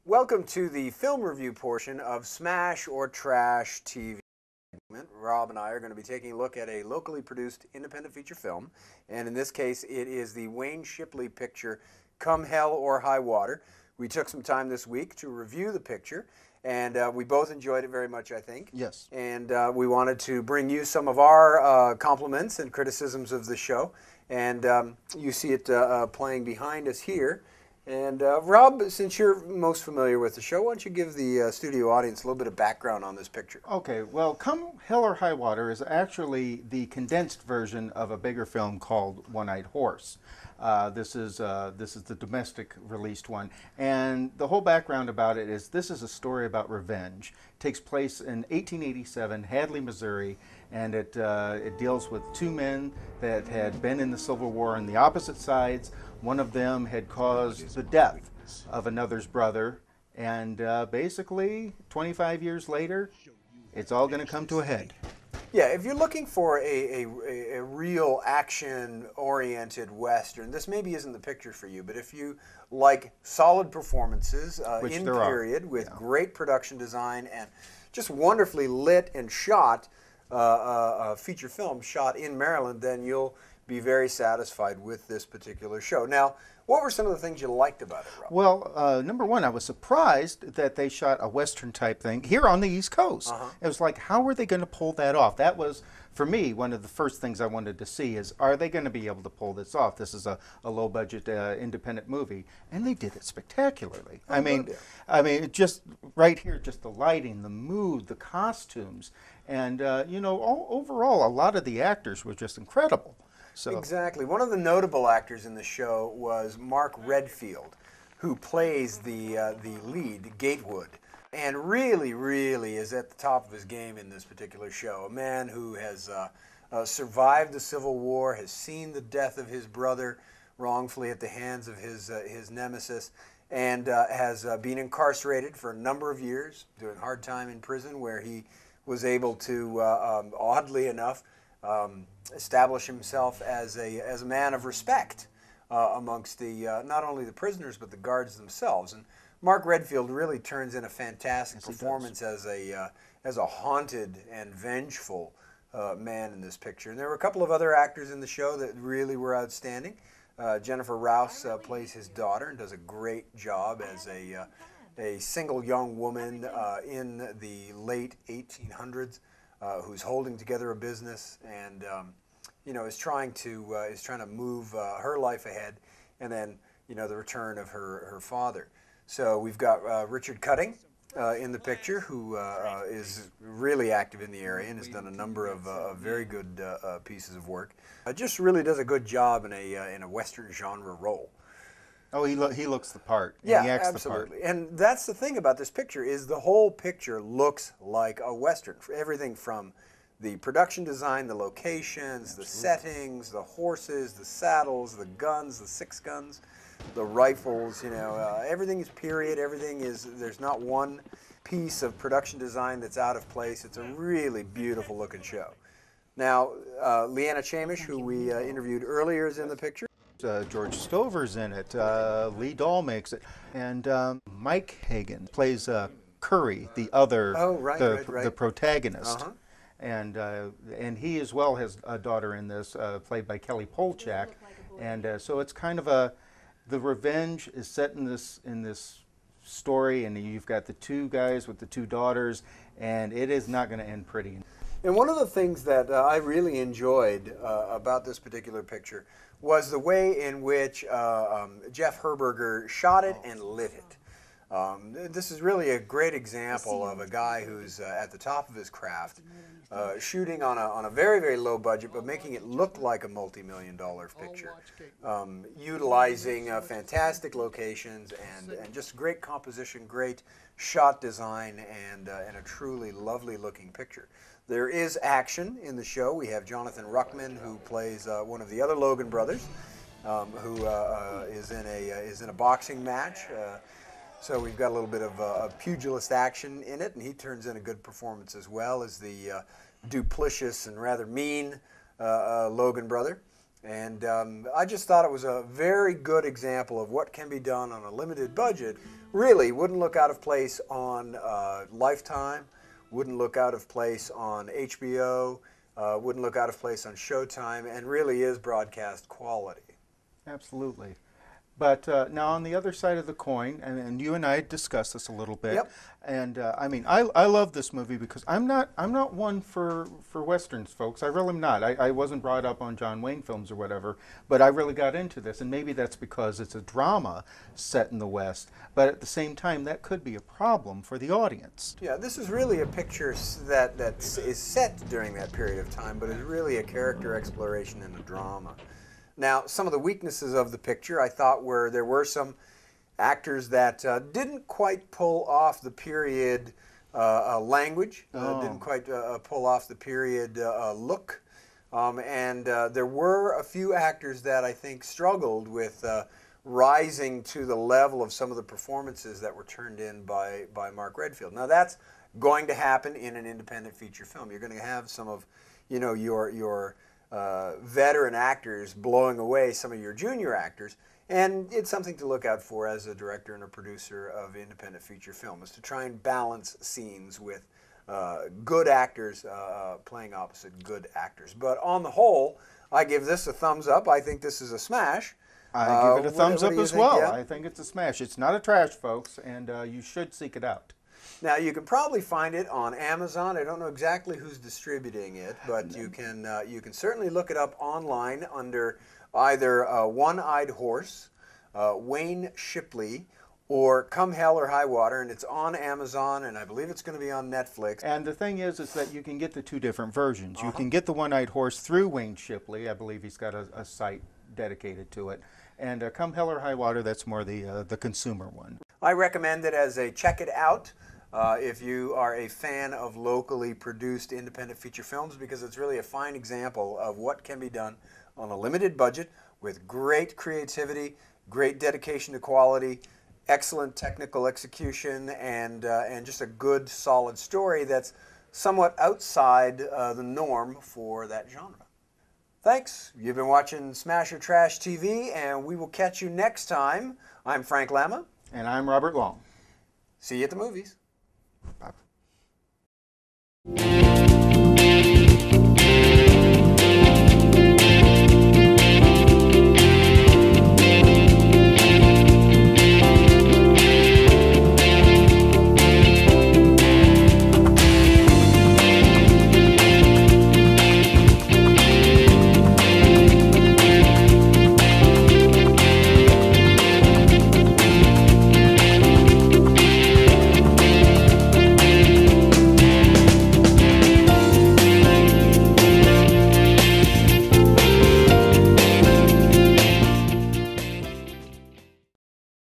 Welcome to the film review portion of Smash or Trash TV. Rob and I are going to be taking a look at a locally produced independent feature film, and in this case it is the Wayne Shipley picture Come Hell or High Water. We took some time this week to review the picture, and we both enjoyed it very much, I think. Yes. And we wanted to bring you some of our compliments and criticisms of the show, and you see it playing behind us here. And Rob, since you're most familiar with the show, why don't you give the studio audience a little bit of background on this picture? Okay, well, Come Hell or High Water is actually the condensed version of a bigger film called One-Eyed Horse. This is the domestic released one, and the whole background about it is this is a story about revenge. It takes place in 1887, Hadley, Missouri, and it deals with two men that had been in the Civil War on the opposite sides. One of them had caused the death of another's brother, and basically 25 years later, it's all going to come to a head. Yeah, if you're looking for a real action-oriented Western, this maybe isn't the picture for you, but if you like solid performances in period with great production design and just wonderfully lit and shot feature film shot in Maryland, then you'll be very satisfied with this particular show. Now, what were some of the things you liked about it, Rob? Well, number one, I was surprised that they shot a Western type thing here on the East Coast. It was like, how were they going to pull that off? That was, for me, one of the first things I wanted to see is, are they going to be able to pull this off? This is a low-budget independent movie, and they did it spectacularly. I mean, just right here, just the lighting, the mood, the costumes, and you know, overall, a lot of the actors were just incredible. So. Exactly. One of the notable actors in the show was Mark Redfield, who plays the lead, Gatewood, and really is at the top of his game in this particular show. A man who has survived the Civil War, has seen the death of his brother wrongfully at the hands of his nemesis, and has been incarcerated for a number of years, doing hard time in prison, where he was able to, oddly enough, establish himself as a man of respect amongst the not only the prisoners but the guards themselves. And Mark Redfield really turns in a fantastic performance as a haunted and vengeful man in this picture. And there were a couple of other actors in the show that really were outstanding. Jennifer Rouse plays his daughter and does a great job as a single young woman in the late 1800s. Who's holding together a business and you know, is trying to move her life ahead, and then you know, the return of her father. So we've got Richard Cutting in the picture, who is really active in the area and has done a number of very good pieces of work. Just really does a good job in a Western genre role. Oh, he looks the part. Yeah, he acts absolutely. The part. And that's the thing about this picture is the whole picture looks like a Western. Everything from the production design, the locations, the settings, the horses, the saddles, the guns, the six guns, the rifles, you know, everything is period. Everything is, there's not one piece of production design that's out of place. It's a really beautiful looking show. Now, Leanna Chamish, who we interviewed earlier, is in the picture. George Stover's in it. Lee Dahl makes it, and Mike Hagan plays Curry, the other, the protagonist, and he as well has a daughter in this, played by Kelly Polchak, and so it's kind of the revenge is set in this story, and you've got the two guys with the two daughters, and it is not going to end pretty. And one of the things that I really enjoyed about this particular picture was the way in which Jeff Herberger shot it and lit it. This is really a great example of a guy who's at the top of his craft, shooting on a very low budget, but making it look like a multi-million-dollar picture, utilizing fantastic locations and just great composition, great shot design, and a truly lovely-looking picture. There is action in the show. We have Jonathan Ruckman, who plays one of the other Logan brothers, who is in a boxing match. So we've got a little bit of pugilist action in it, and he turns in a good performance as well as the duplicitous and rather mean Logan brother. And I just thought it was a very good example of what can be done on a limited budget. Really wouldn't look out of place on Lifetime, wouldn't look out of place on HBO, wouldn't look out of place on Showtime, and really is broadcast quality. Absolutely. But now on the other side of the coin, and you and I discussed this a little bit, Yep. and I mean, I love this movie because I'm not one for westerns, folks. I really am not. I wasn't brought up on John Wayne films or whatever, but I really got into this, and maybe that's because it's a drama set in the West. But at the same time, that could be a problem for the audience. Yeah, this is really a picture that is set during that period of time, but is really a character exploration and a drama. Now, some of the weaknesses of the picture, I thought, were there were some actors that didn't quite pull off the period language, didn't quite pull off the period look, and there were a few actors that I think struggled with rising to the level of some of the performances that were turned in by Mark Redfield. Now, that's going to happen in an independent feature film. You're going to have some of, you know, your veteran actors blowing away some of your junior actors, and it's something to look out for as a director and a producer of independent feature film, is to try and balance scenes with good actors playing opposite good actors. But on the whole, I give this a thumbs up. I think this is a smash. I give it a thumbs up as well. Yeah? I think it's a smash. It's not a trash, folks, and you should seek it out. Now, you can probably find it on Amazon. I don't know exactly who's distributing it, but you can certainly look it up online under either One-Eyed Horse, Wayne Shipley, or Come Hell or High Water, and it's on Amazon, and I believe it's going to be on Netflix. And the thing is that you can get the two different versions. You can get the One-Eyed Horse through Wayne Shipley. I believe he's got a site dedicated to it. And Come Hell or High Water, that's more the consumer one. I recommend it as a check it out. If you are a fan of locally produced independent feature films, because it's really a fine example of what can be done on a limited budget with great creativity, great dedication to quality, excellent technical execution, and just a good, solid story that's somewhat outside the norm for that genre. Thanks. You've been watching Smash or Trash TV, and we will catch you next time. I'm Frank Lama. And I'm Robert Long. See you at the movies. Bye.